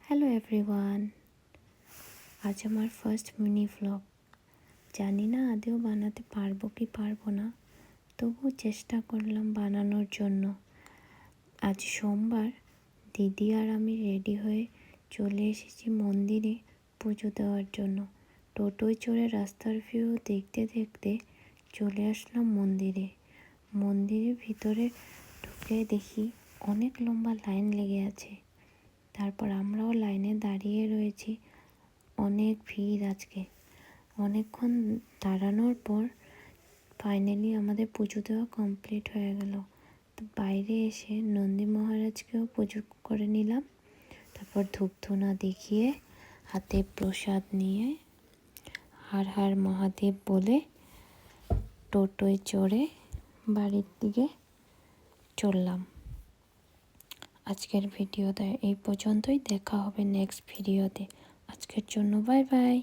Hello everyone, আজ আমার first mini vlog. জানি না আদেও বানাতে পারবো কি পারবো না, তবুও চেষ্টা করলাম বানানোর জন্য। আজ সোমবার, দিদি আর আমি রেডি হয়ে চলে এসেছি মন্দিরে পুজো দেওয়ার জন্য। টোটোয় চড়ে রাস্তার ভিউ দেখতে দেখতে চলে আসলাম মন্দিরে। মন্দিরের ভিতরে ঢুকে দেখি অনেক লম্বা লাইন লেগে আছে। তারপর আমরাও লাইনে দাঁড়িয়ে রয়েছি। অনেক ভিড় আজকে। অনেকক্ষণ দাঁড়ানোর পর ফাইনালি আমাদের পুজো দেওয়া কমপ্লিট হয়ে গেল। তো বাইরে এসে নন্দী মহারাজকেও পুজো করে নিলাম। তারপর ধূপধুনা দেখিয়ে হাতে প্রসাদ নিয়ে হর হর মহাদেব বলে টোটোয় চড়ে বাড়ির দিকে চললাম। আজকের ভিডিওটা এই পর্যন্তই। দেখা হবে নেক্সট ভিডিওতে। আজকের জন্য বাই বাই।